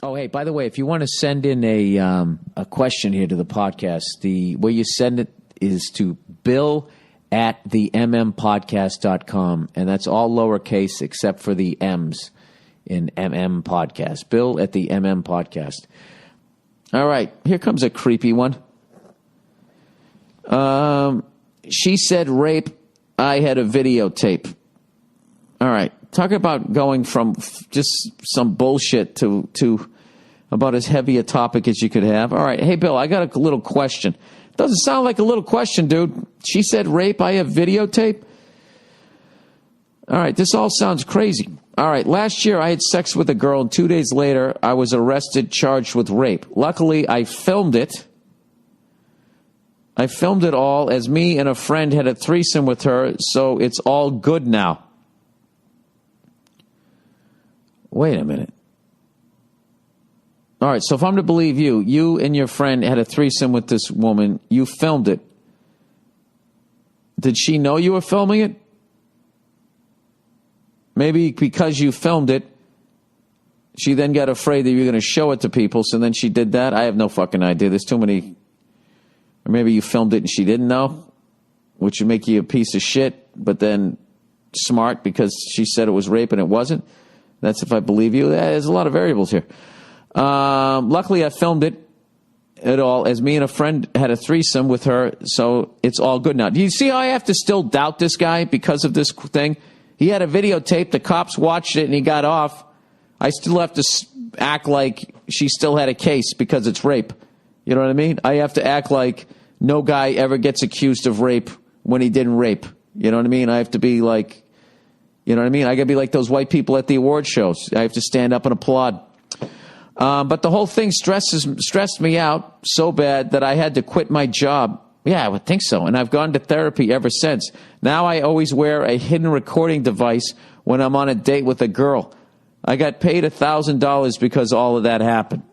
Oh, hey, by the way, if you want to send in a question here to the podcast, the way you send it is to bill@themmpodcast.com, and that's all lowercase except for the M's in MM Podcast. Bill@themmpodcast. Podcast. All right, here comes a creepy one. She said rape. I had a videotape. All right, talk about going from just some bullshit to about as heavy a topic as you could have. All right, hey, Bill, I got a little question. Doesn't sound like a little question, dude. She said rape. I have videotape. All right, this all sounds crazy. All right, last year I had sex with a girl, and 2 days later I was arrested, charged with rape. Luckily, I filmed it. I filmed it all as me and a friend had a threesome with her, so it's all good now. Wait a minute. All right, so if I'm to believe you and your friend had a threesome with this woman, you filmed it. Did she know you were filming it? Maybe because you filmed it, she then got afraid that you were going to show it to people, so then she did that? I have no fucking idea. There's too many... Or maybe you filmed it and she didn't know, which would make you a piece of shit, but then smart because she said it was rape and it wasn't. That's if I believe you. There's a lot of variables here. Luckily, I filmed it at all as me and a friend had a threesome with her, so it's all good now. Do you see how I have to still doubt this guy because of this thing? He had a videotape. The cops watched it and he got off. I still have to act like she still had a case because it's rape. You know what I mean? I have to act like no guy ever gets accused of rape when he didn't rape. You know what I mean? I have to be like, you know what I mean? I got to be like those white people at the award shows. I have to stand up and applaud. But the whole thing stressed me out so bad that I had to quit my job. Yeah, I would think so. And I've gone to therapy ever since. Now I always wear a hidden recording device when I'm on a date with a girl. I got paid $1,000 because all of that happened.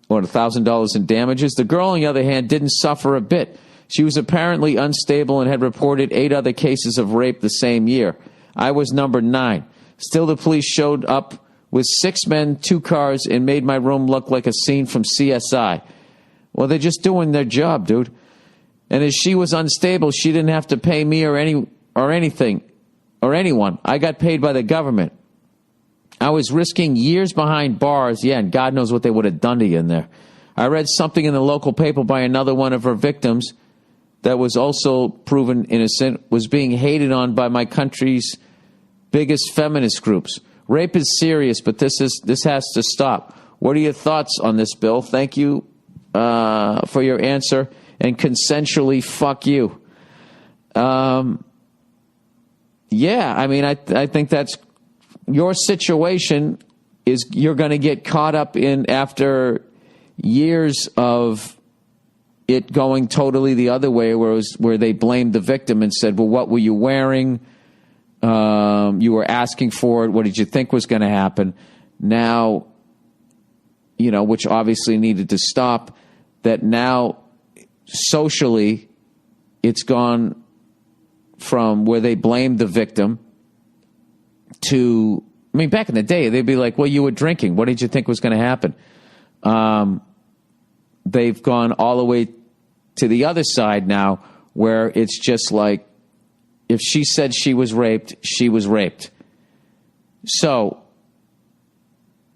Or $1,000 in damages. The girl, on the other hand, didn't suffer a bit. She was apparently unstable and had reported 8 other cases of rape the same year. I was number 9. Still, the police showed up with 6 men, 2 cars, and made my room look like a scene from CSI. Well, they're just doing their job, dude. And as she was unstable, she didn't have to pay me or anything or anyone. I got paid by the government. I was risking years behind bars. Yeah, and God knows what they would have done to you in there. I read something in the local paper by another one of her victims that was also proven innocent, was being hated on by my country's biggest feminist groups. Rape is serious, but this has to stop. What are your thoughts on this, Bill? Thank you for your answer, and consensually fuck you. Yeah, I mean, I think that's... Your situation is you're going to get caught up in after years of it going totally the other way, where they blamed the victim and said, well, what were you wearing? You were asking for it. What did you think was going to happen? Now, you know, which obviously needed to stop, that now socially it's gone from where they blamed the victim to, I mean, back in the day, they'd be like, well, you were drinking. What did you think was going to happen? They've gone all the way to the other side now, where it's just like, if she said she was raped, she was raped. So,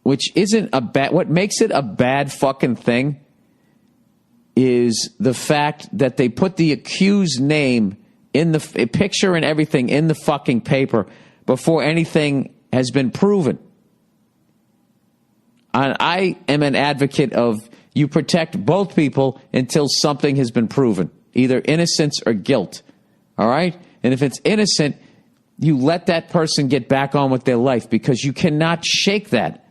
which isn't a bad, what makes it a bad fucking thing is the fact that they put the accused name in the picture and everything in the fucking paper before anything has been proven. And I am an advocate of you protect both people until something has been proven, either innocence or guilt. All right? And if it's innocent, you let that person get back on with their life, because you cannot shake that.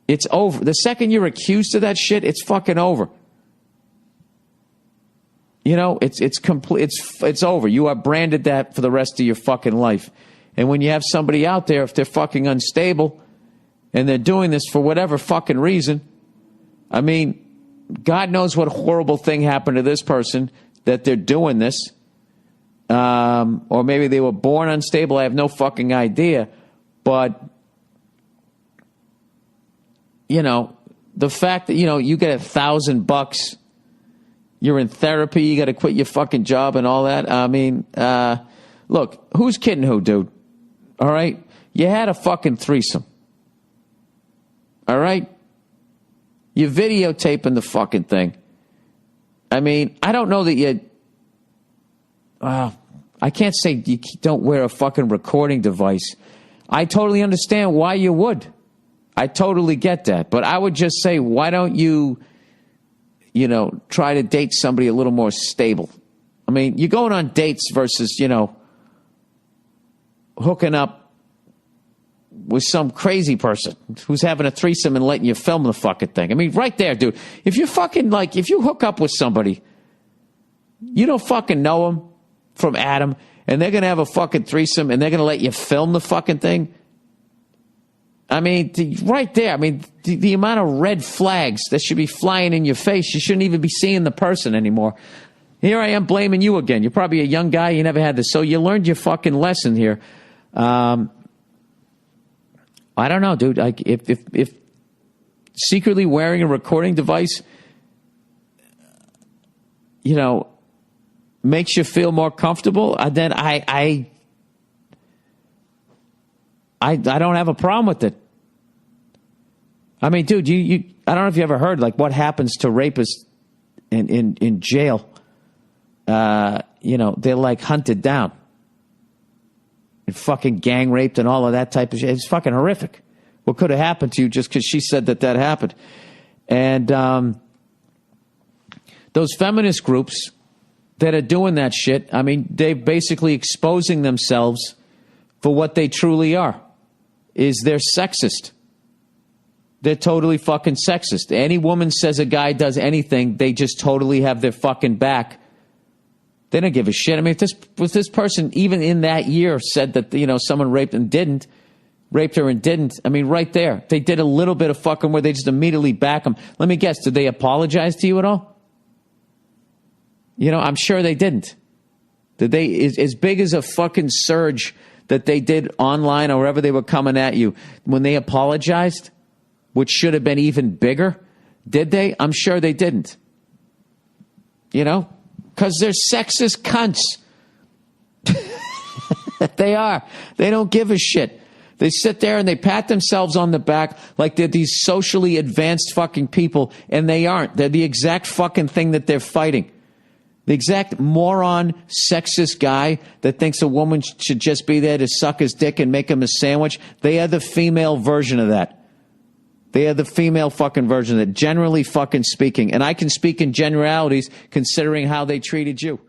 It's over. The second you're accused of that shit, it's fucking over. You know, it's complete. It's over. You are branded that for the rest of your fucking life. And when you have somebody out there, if they're fucking unstable and they're doing this for whatever fucking reason, I mean, God knows what horrible thing happened to this person that they're doing this. Or maybe they were born unstable. I have no fucking idea. But you know, the fact that, you know, you get $1,000, you're in therapy, you got to quit your fucking job and all that. I mean, look, who's kidding who, dude? All right? You had a fucking threesome. All right? You're videotaping the fucking thing. I mean, I don't know that you... I can't say you don't wear a fucking recording device. I totally understand why you would. I totally get that. But I would just say, why don't you, you know, try to date somebody a little more stable? I mean, you're going on dates versus, you know, hooking up with some crazy person who's having a threesome and letting you film the fucking thing. I mean, right there, dude. If you fucking, like, if you hook up with somebody, you don't fucking know them from Adam, and they're going to have a fucking threesome, and they're going to let you film the fucking thing. I mean, right there, I mean, the amount of red flags that should be flying in your face, you shouldn't even be seeing the person anymore. Here I am blaming you again. You're probably a young guy, you never had this, so you learned your fucking lesson here. I don't know, dude. Like, if secretly wearing a recording device, you know, makes you feel more comfortable, then I don't have a problem with it. I mean, dude, you I don't know if you ever heard, like, what happens to rapists in jail. You know, they're, like, hunted down and fucking gang raped and all of that type of shit. It's fucking horrific. What could have happened to you just because she said that happened? And those feminist groups that are doing that shit, I mean, they're basically exposing themselves for what they truly are. Is they're sexist. They're totally fucking sexist. Any woman says a guy does anything, they just totally have their fucking back. They don't give a shit. I mean, if this person, even in that year, said that, you know, someone raped her and didn't, I mean, right there, they did a little bit of fucking where they just immediately back them. Let me guess, did they apologize to you at all? You know, I'm sure they didn't. Did they, as big as a fucking surge that they did online or wherever they were coming at you, when they apologized, which should have been even bigger, did they? I'm sure they didn't. You know? Because they're sexist cunts. They are. They don't give a shit. They sit there and they pat themselves on the back like they're these socially advanced fucking people, and they aren't. They're the exact fucking thing that they're fighting. The exact moron, sexist guy that thinks a woman should just be there to suck his dick and make him a sandwich. They are the female version of that. They are the female fucking version of that, generally fucking speaking. And I can speak in generalities considering how they treated you.